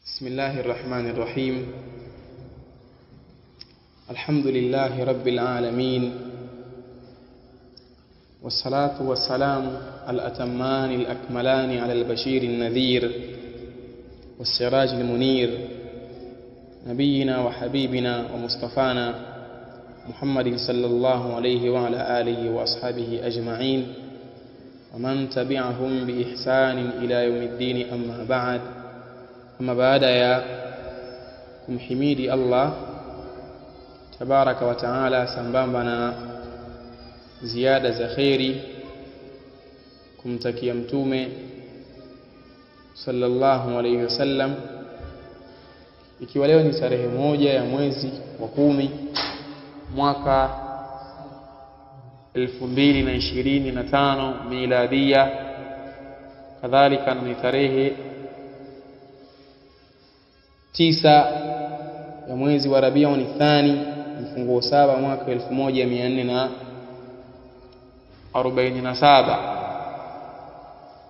بسم الله الرحمن الرحيم. الحمد لله رب العالمين، والصلاة والسلام الأتمان الأكملان على البشير النذير والسراج المنير، نبينا وحبيبنا ومصطفانا محمد صلى الله عليه وعلى آله وأصحابه أجمعين، ومن تبعهم بإحسان إلى يوم الدين. أما بعد، baada ya kumhimidi Allah tabaraka wa taala sambamba na ziada za khairi, kumtakia mtume sallallahu alayhi wasallam, ikiwa leo ni tarehe 1 ya mwezi wa 10 mwaka 2025 miladia, kadhalika ni tarehe 9 ya mwezi wa Rabiul Thani mfunguo 7 mwaka 1447,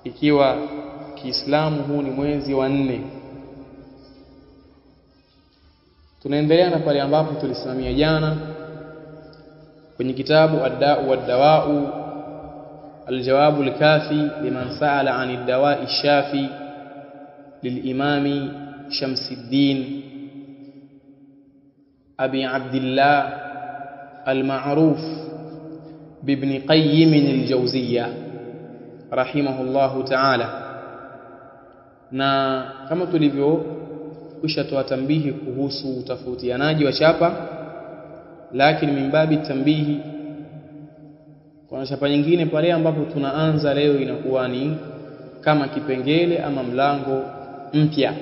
ikiwa Kiislamu huu ni mwezi wa 4. Tunaendelea na pale ambapo tulisimamia jana kwenye kitabu Ad-Da'u wad-Dawa'u, al-Jawabu al-Kafi liman sa'ala 'ani ad-dawa'i ash-shafi lil-Imami Shamsuddin Abi Abdillah al-Ma'ruf bibn Qayyim al-Jawziyya rahimahullahu ta'ala. Na kama tulivyokwisha toa tambihi kuhusu utofautianaji wa chapa, lakini mimbabi tambihi, kuna chapa nyingine pale ambapo tunaanza leo inakuwa ni kama kipengele ama mlango mpya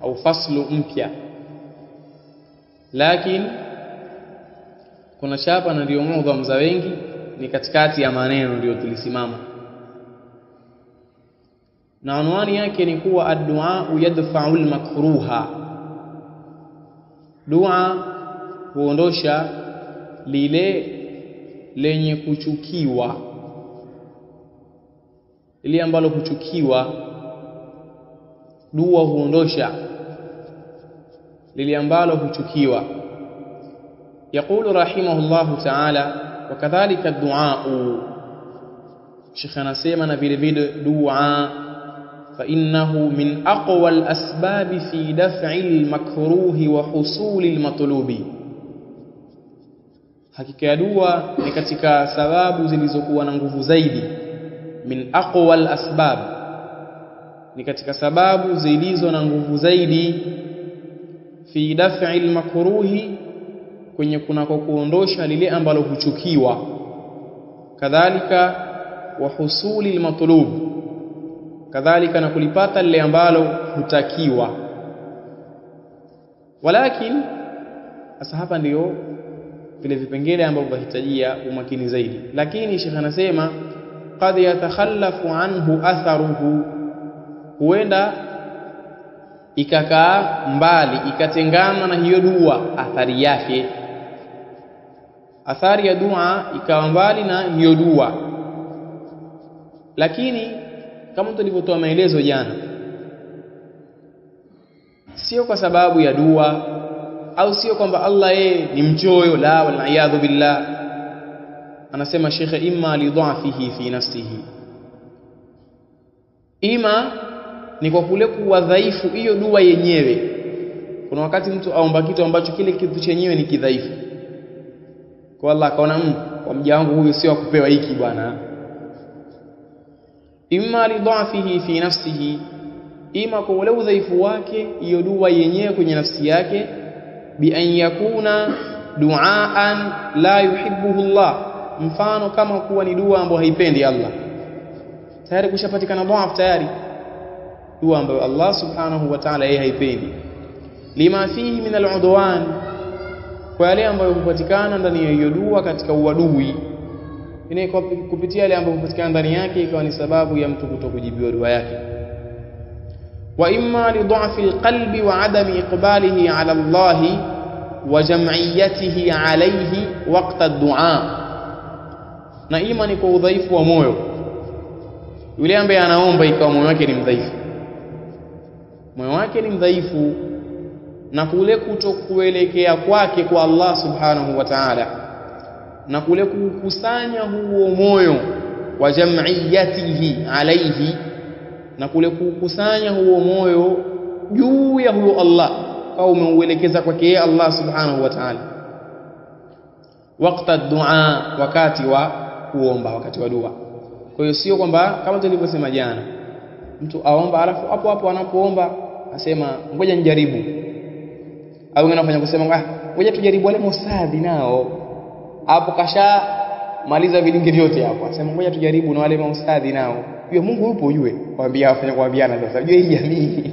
au faslu mpya, lakini kuna chapa na ndio muadhamu za wengi ni katikati ya maneno ndio tulisimama, na anwani yake ni kuwa ad-du'a yadfa'u al-makruha, dua huondosha lile lenye kuchukiwa, ile ambalo kuchukiwa. Dua huondosha lile ambalo huchukiwa. Yaqulu rahimahullahu ta'ala, wa kadhalika ad-du'a, Sheikh anasema na vile vile dua, fa innahu min aqwa al-asbab fi daf'i al-makruh wa husuli al-matlubi, hakika ya dua ni katika sababu zilizokuwa na nguvu zaidi. Min aqwa al-asbab, ni katika sababu zilizo na nguvu zaidi. Fi daf'i al-makruhi, kwenye kunako kuondosha lile ambalo huchukiwa. Kadhalika wa husuli al-matlub, kadhalika na kulipata lile ambalo hutakiwa. Walakin sasa hapa ndio vile vipengele ambavyo vahitajia umakini zaidi. Lakini Sheikh anasema qad yatakhallafu anhu atharuhu, huenda ikakaa mbali, ikatengana na hiyo dua athari yake. Athari ya dua ikawa mbali na hiyo dua. Lakini kama tulivyotoa maelezo jana, sio kwa sababu ya dua au sio kwamba Allah yeye ni mchoyo, la wal iyadhu billah. Anasema Sheikh, imma li dha'fihi fi nafsihi, ima ni kwa kule kuwa dhaifu hiyo dua yenyewe. Kuna wakati mtu aomba kitu ambacho kile kitu chenyewe ni kidhaifu, kwa Allah akaona kwa mja wangu huyu sio kupewa hiki bwana. Imma li dha'fihi fi nafsihi, ima kwa ule udhaifu wake hiyo dua yenyewe kwenye nafsi yake. Bi an yakuna du'aan la yuhibbuhu Allah, mfano kama kuwa ni dua ambayo haipendi Allah. Tayari kushapatikana dhaifu tayari, dua ambayo Allah subhanahu wa ta'ala yeye haipendi. Lima fihi min al-udwan, kwa yale ambayo hupatikana ndani ya hiyo dua katika uadui, ine kupitia yale ambayo hupatikana ndani yake ikawa ni sababu ya mtu kutokujibiwa dua yake. Wa imma li dha'fi al-qalbi wa adami iqbalihi ala Allah wa jam'iyatihi alayhi waqta ad-du'a, na ima ni kwa udhaifu wa moyo, yule ambaye anaomba ikawa moyo wake ni mdhaifu, moyo wake ni mdhaifu, na kule kutokuelekea kwake kwa Allah subhanahu wa ta'ala, na kule kukusanya huo moyo wa jam'iyatihi alayhi, na kule kukusanya huo moyo juu ya huyo Allah, au umeuelekeza kwake Allah subhanahu wa ta'ala. Wakati dua, wakati wa kuomba, wakati wa dua. Kwa hiyo sio kwamba kama tulivyosema jana, mtu aomba alafu hapo hapo anapoomba asema ngoja nijaribu, au anafanya kusema ngoja tujaribu wale mustadhi nao, hapo kasha maliza vilinge vyote hapo, asema ngoja tujaribu na wale mustadhi nao. Hiyo Mungu yupo ujue, kwambia afanye kuambiana sasa, ujue hii jamii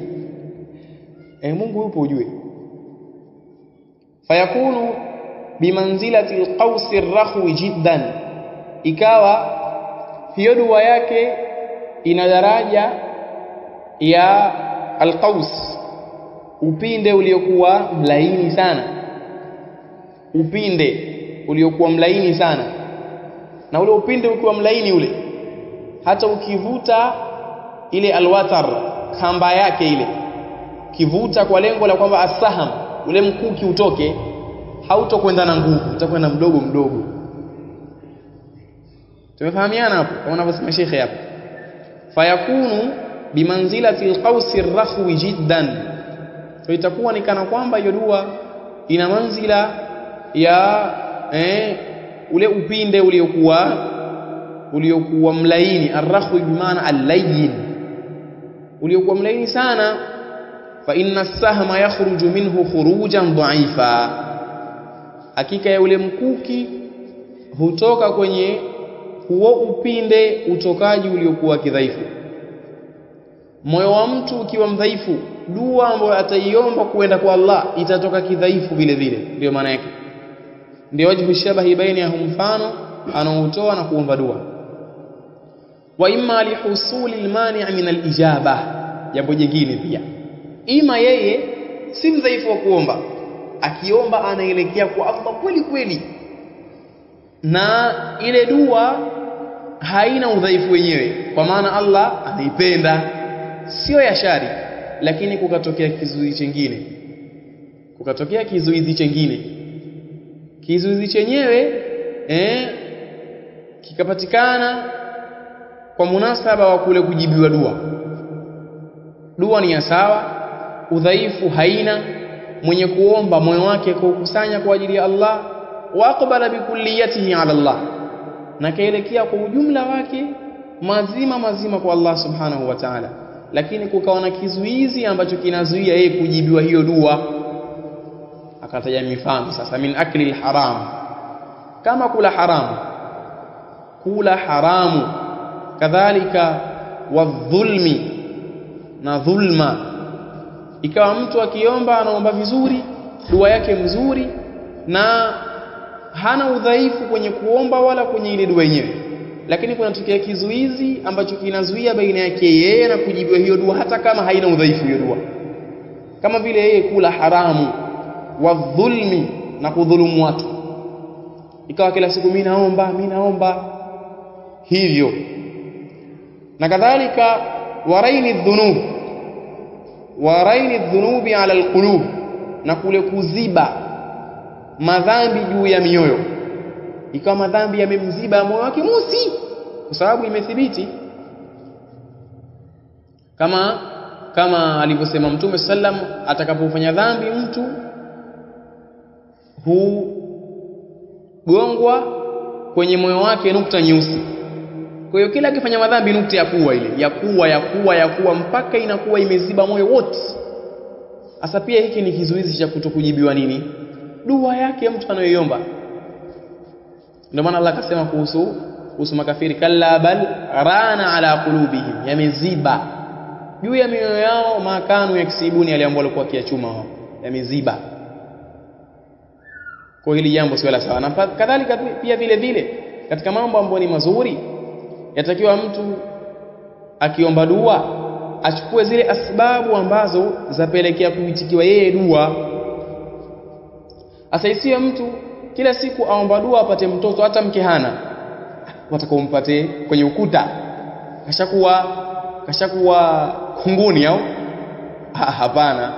Mungu yupo ujue. Fayakunu bimanzilati alqaus arrakhwi jiddan, ikawa hiyo dua yake ina daraja ya alqaus, upinde uliokuwa mlaini sana, upinde uliokuwa mlaini sana. Na ule upinde ukiwa mlaini ule, hata ukivuta ile alwatar, kamba yake ile, kivuta kwa lengo la kwamba asaham, ule mkuki utoke, hautokwenda na nguvu, utakwenda mdogo mdogo. Tumefahamiana hapo kama anavyosema Sheikh hapo. Fayakunu bimanzilati alqaus arrakhwi jiddan, so itakuwa ni kana kwamba hiyo dua ina manzila ya ule upinde uliokuwa mlaini. Arrakhwi bimaana allayyin, uliokuwa mlaini sana. Fa inna as-sahma yakhruju minhu khurujan dha'ifa, hakika ya ule mkuki hutoka kwenye huo upinde utokaji uliokuwa kidhaifu. Moyo wa mtu ukiwa mdhaifu, dua ambayo ataiomba kuenda kwa Allah itatoka kidhaifu vile vile. Ndio maana yake, ndio wajhu shabahi baina ya mfano anaotoa na kuomba dua. Wa imma lihusuli almani' min alijaba, jambo jingine pia, ima yeye si mdhaifu wa kuomba, akiomba anaelekea kwa Allah kweli kweli, na ile dua haina udhaifu wenyewe, kwa maana Allah anaipenda, sio ya shari, lakini kukatokea kizuizi chengine, kizuizi chenyewe kikapatikana kwa munasaba wa kule kujibiwa dua ni ya sawa, udhaifu haina, mwenye kuomba moyo wake kukusanya kwa ajili ya Allah, wa aqbala bikulliyatihi ala Allah, na kaelekea kwa ujumla wake mazima kwa Allah subhanahu wa ta'ala, lakini kukawa na kizuizi ambacho kinazuia yeye kujibiwa hiyo dua. Akataja mifano sasa, min akli alharam, kama kula haramu, kadhalika wadhulmi, na dhulma. Ikawa mtu akiomba anaomba vizuri, dua yake mzuri, na hana udhaifu kwenye kuomba wala kwenye ile dua yenyewe, lakini kunatokea kizuizi ambacho kinazuia baina yake yeye na kujibiwa hiyo dua, hata kama haina udhaifu hiyo dua, kama vile yeye kula haramu, wa dhulmi, na kudhulumu watu. Ikawa kila siku mimi naomba hivyo, na kadhalika waraini dhunubi ala alqulub, na kule kuziba madhambi juu ya mioyo. Ikawa madhambi yamemziba moyo wake musi, kwa sababu imethibiti kama alivyosema Mtume sallam, atakapofanya dhambi mtu hugongwa kwenye moyo wake nukta nyeusi. Kwa hiyo kila akifanya madhambi nukta ya kuwa mpaka inakuwa imeziba moyo wote. Sasa pia hiki ni kizuizi cha kutokujibiwa nini? Dua yake mtu anayoiomba. Ndio maana Allah akasema kuhusu makafiri, kalla bal rana ala qulubihim, yameziba juu ya mioyo yao, makanu yakisibuni, yale ambayo walikuwa kiachuma wao, yameziba. Kwa hili jambo sio la sawa. Na kadhalika pia vile vile katika mambo ambayo ni mazuri, yatakiwa mtu akiomba dua achukue zile asbabu ambazo zapelekea kuitikiwa yeye dua. Asiisiwe mtu kila siku aomba dua apate mtoto, hata mke hana, watakaompate kwenye ukuta, kashakuwa kunguni au Hapana,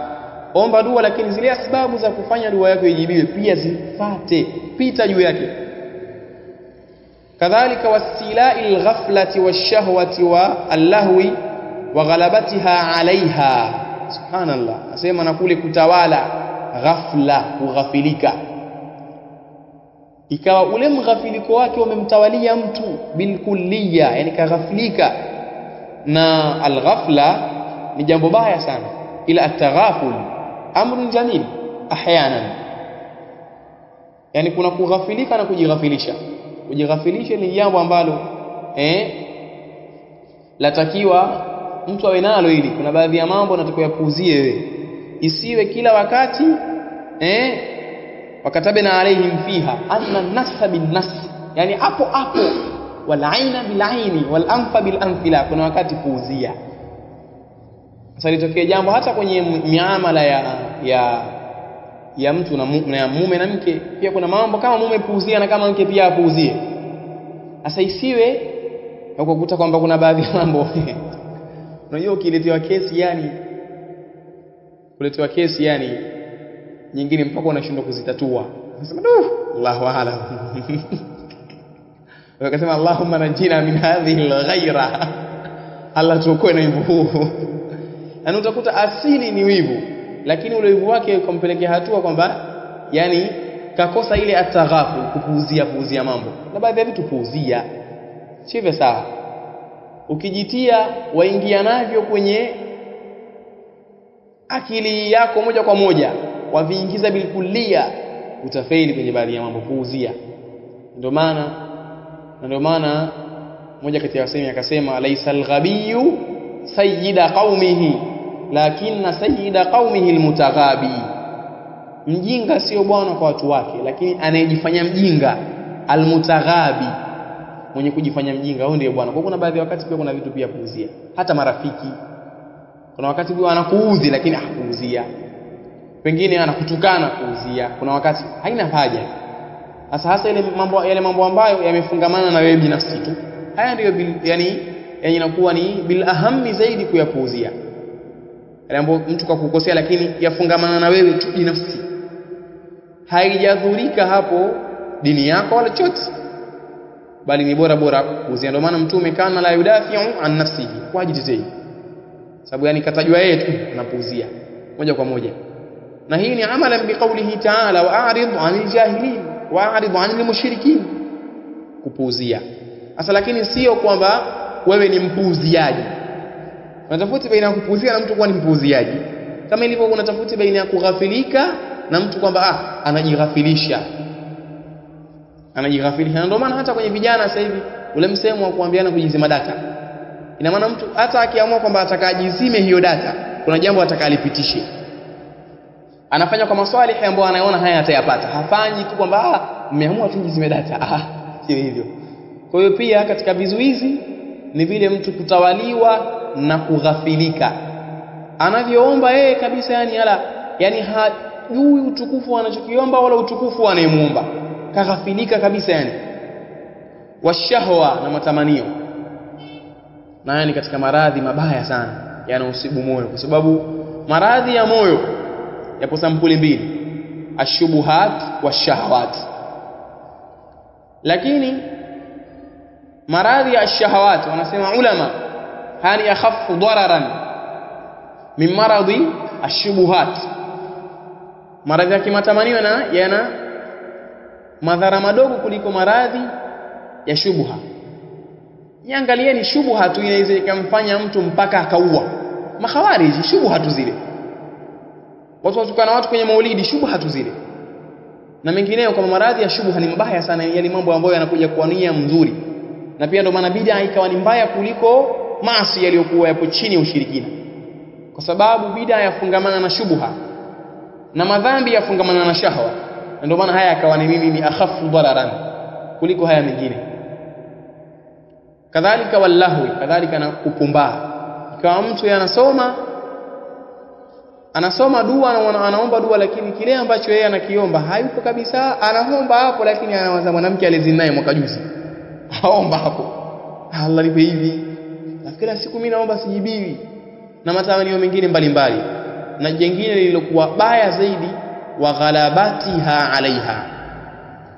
omba dua lakini zile sababu za kufanya dua yako ijibiwe pia zifate, pita juu yake. Kadhalika wasila'il ghaflati washahwati wa allahwi wa ghalabatiha alaiha. Subhanallah, asema na kule kutawala ghafla, kughafilika, ikawa ule mghafiliko wake umemtawalia mtu bilkulliya, yani kaghafilika. Na alghafla ni jambo baya sana, ila ataghaful amrun jamil ahyanan, yani kuna kughafilika na kujighafilisha. Kujighafilisha ni jambo ambalo latakiwa mtu awe nalo, ili kuna baadhi ya mambo unatakiwa kupuuzie wewe, isiwe kila wakati wakatabna alaihim fiha anna an-nafsa bin-nafs, yani hapo hapo, wal aina bil aini wal anfa bil anfila, kuna wakati puuzia. Sasa litokea jambo hata kwenye miamala ya mtu na mume na mke, pia kuna mambo kama mume puuzia na kama mke pia apuuzie. Sasa isiwe ukakuta kwamba kuna baadhi ya mambo unajua ukiletewa kesi, yani kuletewa kesi yani nyingine mpaka unashindwa kuzitatua, unasema Allahu a'lam wakasema Allahumma najina min hadhihi al-ghayra, Allah tuokoe na wivu huu. Na utakuta asili ni wivu, lakini ule wivu wake ukampelekea hatua kwamba yani kakosa ile ataghafu, kupuuzia mambo. Na baadhi ya vitu puuzia sivyo sawa, ukijitia waingia navyo kwenye akili yako moja kwa moja, waviingiza bilkullia, utafeli kwenye baadhi ya mambo, puuzia. Ndio maana mmoja kati ya wasemi akasema laisal ghabiyyu sayyida qaumihi lakinna sayyida qaumihi almutaghabi, mjinga sio bwana kwa watu wake, lakini anayejifanya mjinga almutaghabi, mwenye kujifanya mjinga huyo ndiye bwana. Kwa kuna baadhi ya wakati pia kuna vitu pia puuzia, hata marafiki kuna wakati huwa anakuudhi lakini hakuuzia, pengine anakutukana kuuzia, kuna wakati haina haja. Hasa yale mambo ambayo yamefungamana na wewe binafsi tu, haya ndio yani inakuwa ni bil ahammi zaidi kuyapuuzia. Yale ambayo mtu kakukosea lakini yafungamana na wewe tu binafsi, haijadhurika hapo dini yako wala chochote, bali ni bora kuuzia. Ndio maana Mtume kana la yudafi'u an nafsihi, kwa ajili sababu yani katajua yeye tu anapuuzia moja kwa moja. Na hii ni amalan biqaulihi ta'ala wa'rid 'anil jahilin wa'rid 'anil mushrikin, kupuuzia. Sasa lakini sio kwamba wewe ni mpuuziaji. Kuna tofauti baina ya kupuuzia na mtu kuwa ni mpuuziaji, kama ilivyo kuna tofauti baina ya kughafilika na mtu kwamba anajighafilisha. Ndio maana hata kwenye vijana sasa hivi ule msemo wa kuambiana kujizima data, ina maana mtu hata akiamua kwamba atakajizime hiyo data, kuna jambo atakalipitishe, anafanya kwa maswalihi ambayo anaona haya atayapata, hafanyi tu kwamba mmeamua tu jizime data, sio hivyo. Kwa hiyo pia katika vizuizi ni vile mtu kutawaliwa na kughafilika, anavyoomba yeye kabisa, yani hajui utukufu anachokiomba wala utukufu anayemuomba, kaghafilika kabisa yani. Washahwa, na matamanio, na yani katika maradhi mabaya sana yanausibu moyo, kwa sababu maradhi ya moyo yapo sampuli mbili, ashubuhat washahawat. Lakini maradhi ya ashahawat wanasema ulama hani yakhafu dararan min maradhi ashubuhat, maradhi ya kimatamanio yana madhara madogo kuliko maradhi ya shubha. Niangalieni shubha tu inaweza ikamfanya mtu mpaka akaua. Makhawariji shubha tu zile, watu watukana watu kwenye maulidi, shubha tu zile na mengineyo. Kama maradhi ya shubha ni mbaya sana, yani mambo ambayo yanakuja kwa nia nzuri, na pia ndio maana bid'a ikawa ni mbaya kuliko maasi yaliyokuwa yapo chini ya ushirikina, kwa sababu bid'a yafungamana na shubha na madhambi yafungamana na shahwa. Ndio maana haya yakawa ni akhafu dararan kuliko haya mengine. Kadhalika wallahu, kadhalika na kupumbaa. Ikawa mtu anasoma dua na anaomba dua, lakini kile ambacho yeye anakiomba hayupo kabisa. Anaomba hapo lakini anawaza mwanamke alizini naye mwaka juzi, aomba hapo, Allah nipe hivi, na kila siku mimi naomba sijibiwi, na matamanio mengine mbalimbali. na jingine lililokuwa baya zaidi, wa ghalabatiha alaiha,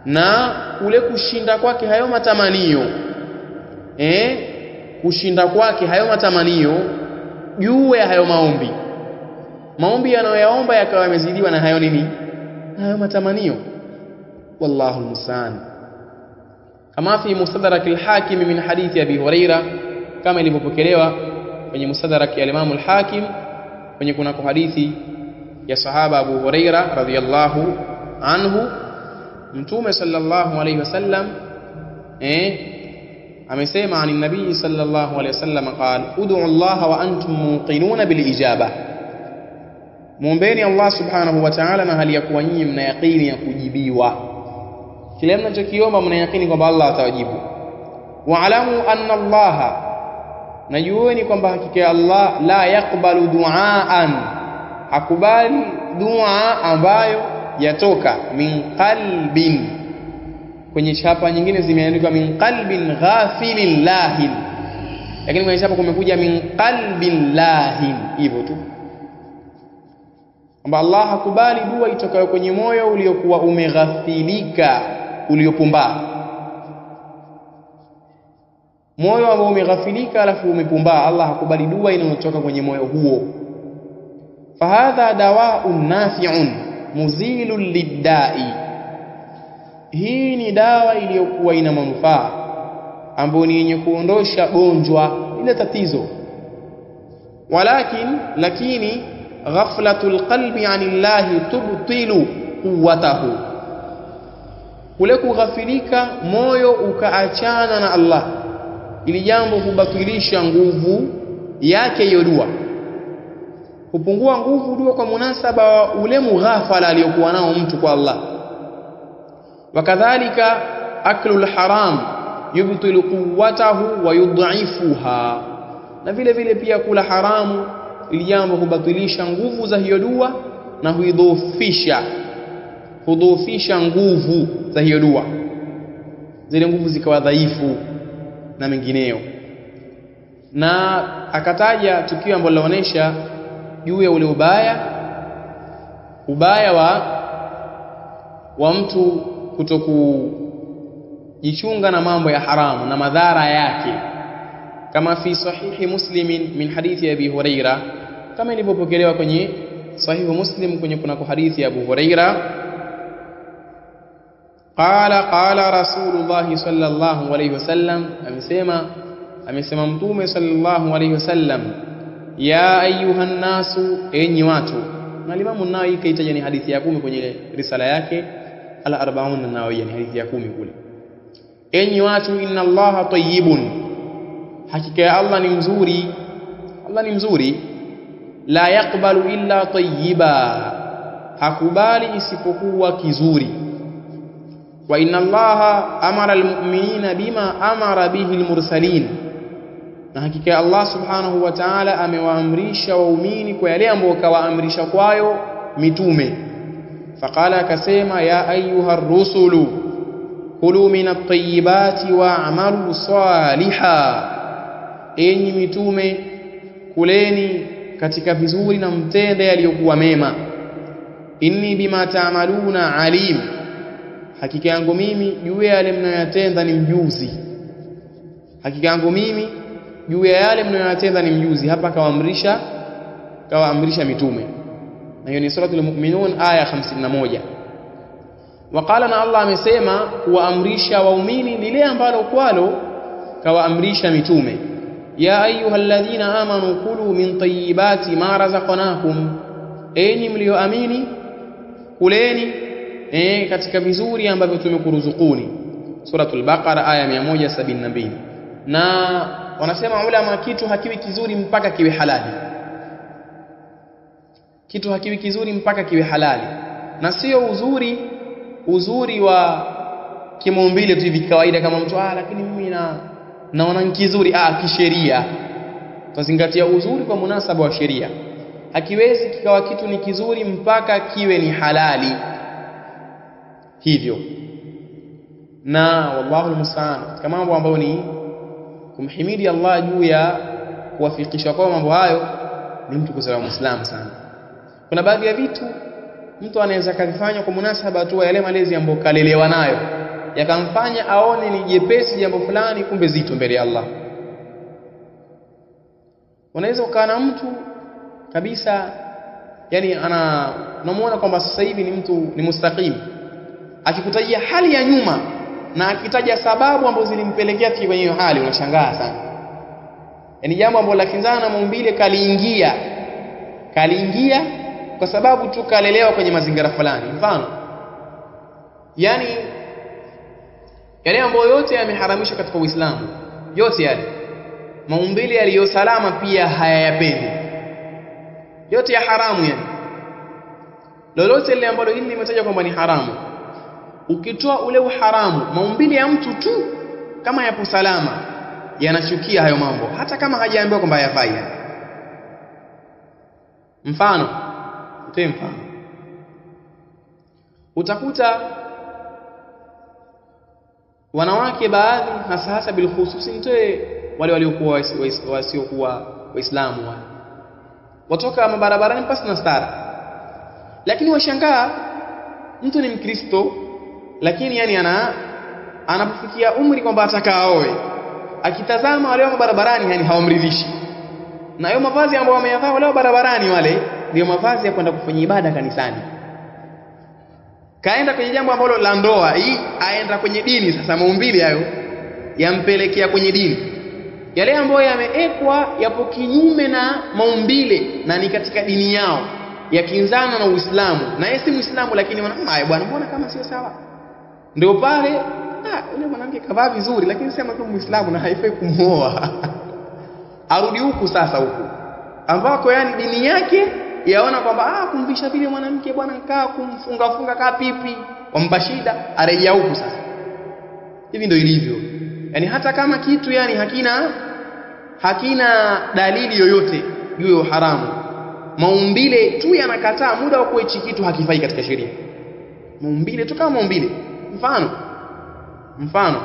na kule kushinda kwake hayo matamanio, kushinda kwake hayo matamanio juu ya hayo maombi yanayoyaomba yakawa yamezidiwa na hayo nini, hayo matamanio. Wallahu almusta'an. Kama fi mustadrak al-Hakim min hadithi Abi Huraira, kama ilivyopokelewa kwenye mustadrak ya Imam al-Hakim kwenye kunako hadithi ya sahaba Abu Huraira radhiyallahu anhu, Mtume sallallahu alayhi wasallam amesema ani nabii sallallahu alayhi wasallam qala ud'u Allah wa antum muqinuna bil ijaba, muombeeni Allah subhanahu wa ta'ala na hali ya kuwa nyinyi mna yaqini ya kujibiwa. Kile mnachokiomba mna yaqini kwamba Allah atawajibu. Wa'lamu anna Allah, najueni kwamba hakika Allah la yakbalu du'aan, hakubali dua ambayo yatoka min qalbin. Kwenye chapa nyingine zimeandikwa min qalbin ghafilin lahin, lakini kwenye chapa kumekuja min qalbin lahin, hivyo tu, kwamba Allah hakubali dua itokayo kwenye moyo uliokuwa umeghafilika, uliopumbaa. Moyo ambao umeghafilika alafu umepumbaa, Allah hakubali dua inayotoka kwenye moyo huo. Fahadha dawa'un nafi'un muzilun liddai, hii ni dawa iliyokuwa ina manufaa ambayo ni yenye kuondosha gonjwa ile tatizo. Lakini ghaflatul qalbi anillahi tubtilu quwwatahu, kule kughafilika moyo ukaachana na Allah, ili jambo hubatilisha nguvu yake hiyo dua, hupungua nguvu dua kwa munasaba wa ule mughafala aliyokuwa nao mtu kwa Allah. Wakadhalika aklul haram yubtilu quwwatahu wa yudha'ifuha, na vile vile pia kula haramu ili jambo hubatilisha nguvu za hiyo dua na hudhoofisha nguvu za hiyo dua, zile nguvu zikawa dhaifu na mengineyo. Na akataja tukio ambalo linaonyesha juu ya ule ubaya wa mtu kutokujichunga na mambo ya haramu na madhara yake, kama fi sahihi Muslim min hadithi Abi Huraira, kama ilivyopokelewa kwenye sahihi Muslim kwenye kunako hadithi ya Abu Huraira, qala Rasulullah sallallahu alayhi wasallam, amesema Mtume sallallahu alayhi wasallam, ya ayuhan nasu, enyi watu. Na Imam an-Nawawi kaitaja ni hadithi ya 10 kwenye risala yake al-40 an-Nawawi, ni hadithi ya 10 kule. Enyi watu, inna Allaha tayyibun, hakika ya Allah ni mzuri. Allah ni mzuri. La yakbalu illa tayyiba, hakubali isipokuwa kizuri. Wa inna Allaha amara almu'minina bima amara bihi almursalin, na hakika ya Allah subhanahu wa ta'ala amewaamrisha waumini kwa yale ambayo kawaamrisha kwayo mitume. Faqala, akasema, ya ayuha rusulu kulu min at-tayyibati wa'malu salihan, enyi mitume kuleni katika vizuri na mtende yaliyokuwa mema. Inni bima ta'maluna alim, hakika yangu mimi juu ya yale mnayoyatenda ni mjuzi. Hakika yangu mimi juu ya yale mnayoyatenda ni mjuzi. Hapa kawaamrisha mitume, na hiyo ni suratul Mu'minun aya 51. Waqala, na Allah amesema kuwaamrisha waumini lile ambalo kwalo kawaamrisha mitume, ya ayyuhalladhina amanu kulu min tayyibati ma razaqnakum, enyi mlioamini kuleni katika vizuri ambavyo tumekuruzukuni. Suratul Baqara aya 172. Na wanasema ulama, kitu hakiwi kizuri mpaka kiwe halali. Kitu hakiwi kizuri mpaka kiwe halali, na sio uzuri wa kimaumbile tu hivi kawaida, kama mtu lakini mimi naona ni kizuri. Kisheria tuzingatia uzuri kwa munasaba wa sheria. Hakiwezi kikawa kitu ni kizuri mpaka kiwe ni halali hivyo. Na wallahu almusta'an, katika mambo ambayo ni kumhimidi Allah juu ya kuwafikisha kwa mambo hayo ni mtu kuzaliwa Muislamu sana. Kuna baadhi ya vitu mtu anaweza kuvifanya kwa munasaba tu yale malezi ambayo kalelewa nayo, yakamfanya aone ni jepesi jambo fulani, kumbe zito mbele ya Allah. Unaweza ukana mtu kabisa, yani unamuona kwamba sasa hivi ni mtu ni mustaqim, akikutajia hali ya nyuma na akitaja sababu ambazo zilimpelekea kwenye hiyo hali, unashangaa sana. Yani jambo ambalo lakinzana na maumbile kaliingia kwa sababu tu kalelewa kwenye mazingira fulani. Mfano, yani yale ambayo yote yameharamishwa katika Uislamu, yote yale maumbile yaliyo salama pia hayayapendi, yote ya haramu. Yani lolote lile ambalo hili limetaja kwamba ni haramu, ukitoa ule uharamu, maumbile ya mtu tu kama yapo salama yanachukia hayo mambo, hata kama hajaambiwa kwamba hayafai. Mfano, utakuta wanawake baadhi, hasa bilkhususi, nitoe wale waliokuwa wasiokuwa Waislamu, watoka mabarabarani pasi na stara, lakini washangaa mtu ni Mkristo, lakini yani anapofikia umri kwamba ataka aoe, akitazama wale wa barabarani yani hawamridhishi. Na hayo mavazi ambayo wameyavaa wale wa barabarani, wale ndio mavazi ya kwenda kufanya ibada kanisani. Kaenda kwenye jambo ambalo la ndoa, hii aenda kwenye dini. Sasa maumbile hayo yampelekea kwenye dini, yale ambayo yameekwa yapo kinyume na maumbile na ni katika dini yao, yakinzana na Uislamu, na yeye si Muislamu, lakini wanamwambia bwana, mbona kama sio sawa? Ndio pale yule mwanamke kavaa vizuri, lakini sema tu Muislamu na haifai kumuoa. Arudi huku sasa, huku ambako yani dini yake yaona kwamba kumvisha vile mwanamke bwana, kaa kumfunga kaa pipi, wampa shida, arejea huku sasa. Hivi ndio ilivyo. Yani hata kama kitu yani hakina dalili yoyote juu ya haramu, maumbile tu yanakataa muda wa kuichi kitu hakifai katika sheria. Maumbile tu kama maumbile. Mfano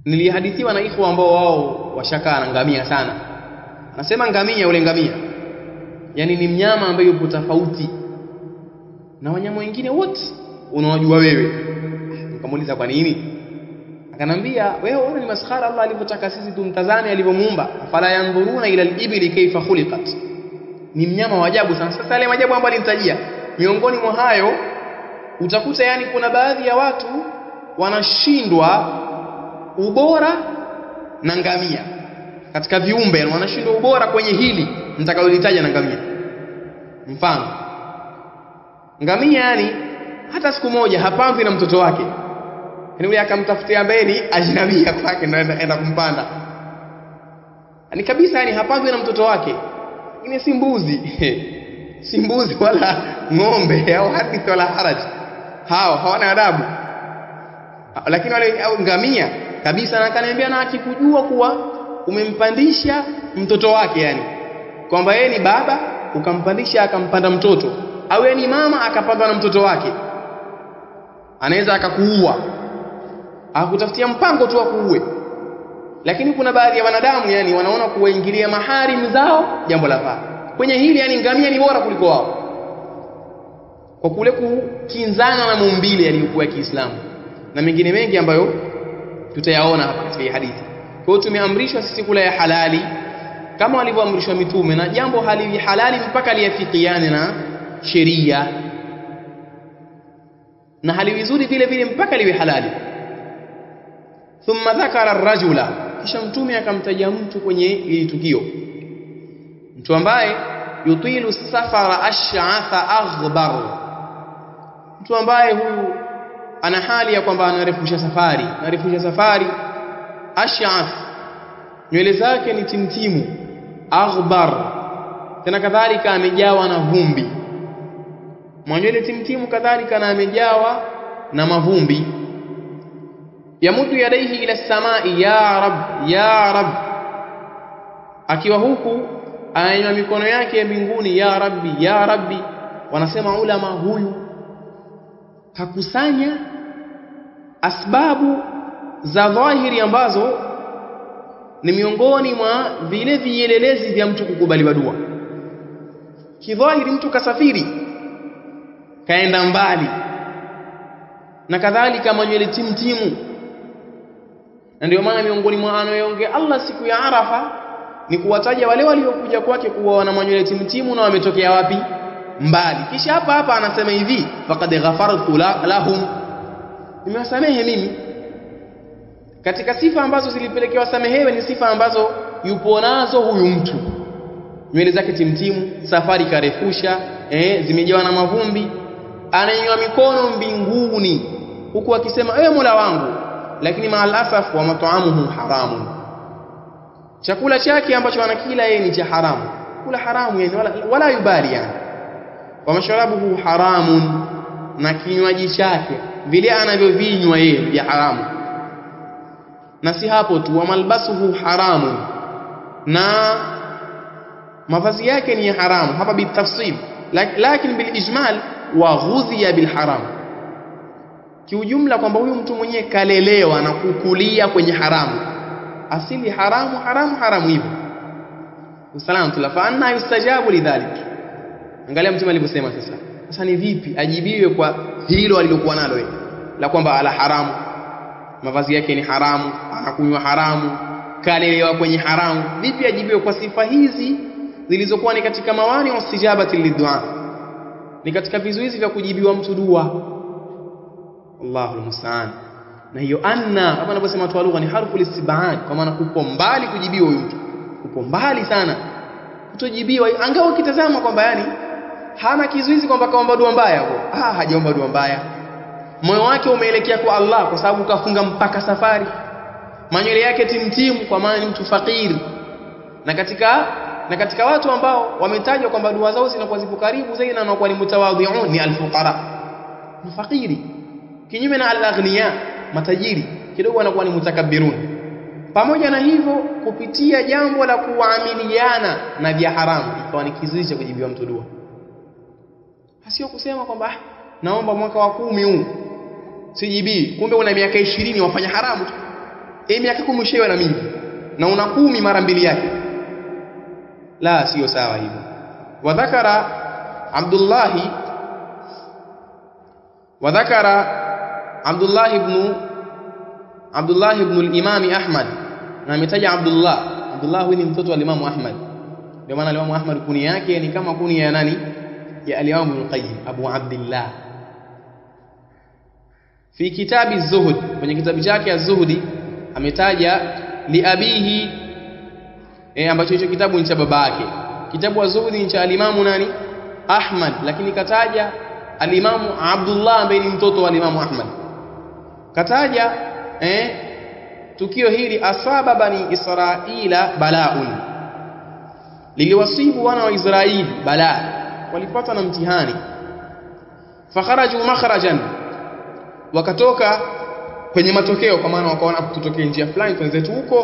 nilihadithiwa na ikhwa ambao wao washakaa na ngamia sana. Nasema ngamia, ule ngamia yani ni mnyama ambaye yupo tofauti na wanyama wengine wote unawajua wewe. Nikamuuliza kwa nini, akanambia wewe unaona ni maskhara Allah alivyotaka sisi tumtazame alivyomuumba, fala yanzuruna ila al-ibli kayfa khuliqat. Ni mnyama wa ajabu sana. Sasa yale maajabu ambayo alinitajia, miongoni mwa hayo utakuta yani kuna baadhi ya watu wanashindwa ubora na ngamia katika viumbe, yani wanashindwa ubora kwenye hili nitakalolitaja na ngamia. Mfano, ngamia yani hata siku moja hapambi na mtoto wake, yani yule akamtafutia mbele ajnabia kwake ndio anaenda kumpanda, yani kabisa, yani hapambi na mtoto wake. Ini si mbuzi wala ng'ombe au hadith wala haraj, hao hawana adabu. Lakini wale ngamia kabisa, na akaniambia na akikujua kuwa umempandisha mtoto wake, yani kwamba yeye ni baba ukampandisha akampanda mtoto, au yeye ni mama akapanda na mtoto wake, anaweza akakuua, akakutafutia mpango tu akuue. Lakini kuna baadhi ya wanadamu yani wanaona kuwaingilia maharim zao jambo la faa. Kwenye hili yani ngamia ni bora kuliko wao, kwa kule kukinzana na maumbile yaliyokuwa ya Kiislamu na mengine mengi ambayo tutayaona hapa katika hadithi. Kwa hiyo tumeamrishwa sisi kula ya halali kama walivyoamrishwa mitume, na jambo haliwi halali mpaka liafikiane na sheria, na haliwi vizuri vile vile mpaka liwe halali. Thumma dhakara ar-rajula, kisha mtume akamtaja mtu kwenye hili tukio, mtu ambaye yutilu safara ash'atha aghbar, mtu ambaye huyu ana hali ya kwamba anarefusha safari. Ash'ath, nywele zake ni timtimu. Aghbar, tena kadhalika amejawa na vumbi. Mwanywele timtimu kadhalika na amejawa na mavumbi. Yamudu yadaihi ila samai, ya rab, akiwa huku anainua mikono yake mbinguni, ya rabbi. Wanasema ulama, huyu kakusanya asbabu za dhahiri ambazo ni miongoni mwa vile vielelezi vya mtu kukubaliwa dua. Kidhahiri mtu kasafiri kaenda mbali, na kadhalika manywele timtimu, na ndio maana miongoni mwa anayoongea Allah siku ya Arafa ni kuwataja wale waliokuja kwake kuwa wana manywele timtimu na wametokea wapi? Mbali. Kisha hapa anasema hivi, faqad ghafartu lahum, nimewasamehe mimi. Katika sifa ambazo zilipelekewa samehewe ni sifa ambazo yupo nazo huyu mtu, nywele zake timtimu, safari karefusha, zimejawa na mavumbi, ananyanyua mikono mbinguni huku akisema ewe Mola wangu, lakini maalasaf wa mat'amuhu haramu, chakula chake ambacho anakila yeye ni cha haramu, kula haramu yani, wala yubali yani. Wa mashrabuhu haramun, na kinywaji chake vile anavyovinywa yeye vya haramu. Na si hapo tu, wa malbasuhu haramun, na mavazi yake ni haramu. Hapa bitafsil, lakini bil ijmal wa ghudhiya bil haram, kiujumla kwamba huyu mtu mwenyewe kalelewa na kukulia kwenye haramu, asili haramu hivyo. Usalam tulafa anna yustajabu lidhalik. Angalia mtume alivyosema sasa. Sasa ni vipi ajibiwe kwa hilo alilokuwa nalo yeye la kwamba ala haramu, mavazi yake ni haramu, anakunywa haramu, kalelewa kwenye haramu? Vipi ajibiwe kwa sifa hizi zilizokuwa ni katika mawani usijabati lidua, ni katika vizuizi vya kujibiwa mtu dua? Allahul musta'an. Na hiyo anna hapa anaposema watu wa lugha ni harfu listibad, kwa maana kupo mbali kujibiwa huyu mtu, kupo mbali sana kutojibiwa. Angao ukitazama kwamba yani hana kizuizi kwamba kaomba dua mbaya hapo, hajaomba dua mbaya, moyo wake umeelekea kwa Allah kwa sababu kafunga mpaka safari, manywele yake timtimu kwa maana ni mtu fakiri. Na katika watu ambao wametajwa kwamba dua zao zinakuwa zipo karibu zaidi na wanakuwa ni mutawadhi'un ni alfuqara, mfakiri, kinyume na al-aghniya, matajiri kidogo wanakuwa ni mutakabbirun. Pamoja na hivyo, kupitia jambo la kuamiliana na vya haramu ikawa ni kizuizi cha kujibiwa mtu dua. Sio kusema kwamba naomba mwaka wa 10 huu sijibii, kumbe una miaka 20 wafanya haramu tu. Miaka 10 ushewe na mingi na una 10 mara mbili yake. La, sio sawa hivyo. Wadhakara Abdullah ibn al-Imam Ahmad, na ametaja Abdullah huyu ni mtoto wa Imam Ahmad. Ndio maana Imam Ahmad kuni yake ni kama kuni ya nani? Ya al-Imam Ibn Qayyim, Abu Abdullah. Fi kitabi az-Zuhd, kwenye kitabu chake az-Zuhdi ametaja li abihi, ambacho hicho kitabu ni cha baba yake. Kitabu az-Zuhdi ni cha al-Imam nani? Ahmad, lakini kataja al-Imam Abdullah ambaye ni mtoto wa Imam Ahmad. Kataja tukio hili, asaba bani Israila balaun, liliwasibu wana wa Israeli balaa, walipata na mtihani. Fakharaju makharajan, wakatoka kwenye matokeo, kwa maana wakaona tutokee njia fulani tuenzetu huko,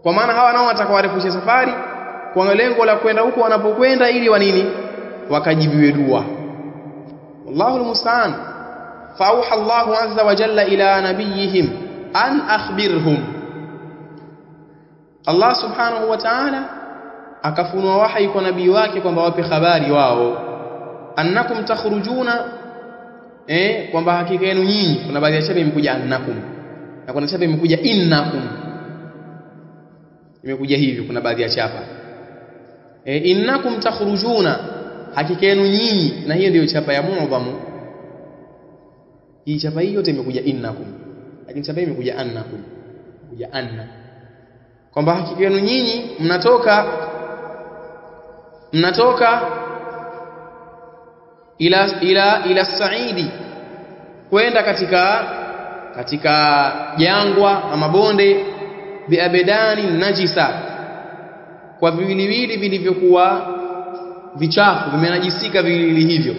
kwa maana hawa nao watakawarefusha safari kwa lengo la kwenda huko wanapokwenda, ili wanini? Wakajibiwe dua. Wallahu almusta'an. Fauha Allahu azza wa jalla ila nabiyihim an akhbirhum, Allah subhanahu wa ta'ala akafunua wahi kwa nabii wake kwamba wape habari wao, annakum takhrujuna, kwamba hakika yenu nyinyi. Kuna baadhi ya chapa imekuja annakum na kuna chapa imekuja innakum, imekuja hivyo. Kuna baadhi ya chapa innakum takhrujuna, hakika yenu nyinyi, na hiyo ndio chapa ya muadhamu. Hii chapa hii yote imekuja innakum, lakini chapa hii imekuja annakum, imekuja anna, kwamba hakika yenu nyinyi mnatoka ila Saidi, kwenda katika jangwa na mabonde, biabedani najisa, kwa viwiliwili vilivyokuwa vichafu, vimenajisika viwiliwili hivyo.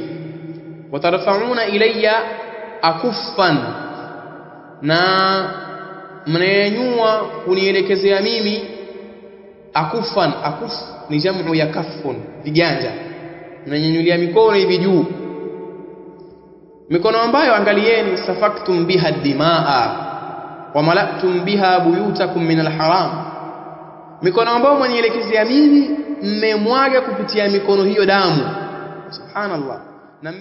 Watarfauna ilayya akuffan, na mnanyanyua kunielekezea mimi. Akufan, akuf ni jamu ya kafun, viganja, mnanyanyulia mikono hivi juu, mikono ambayo angalieni, safaktum biha dimaa, wa malatum biha buyutakum min alharam, mikono ambayo mwanielekezea mimi mmemwaga kupitia mikono hiyo damu. Subhanallah. Na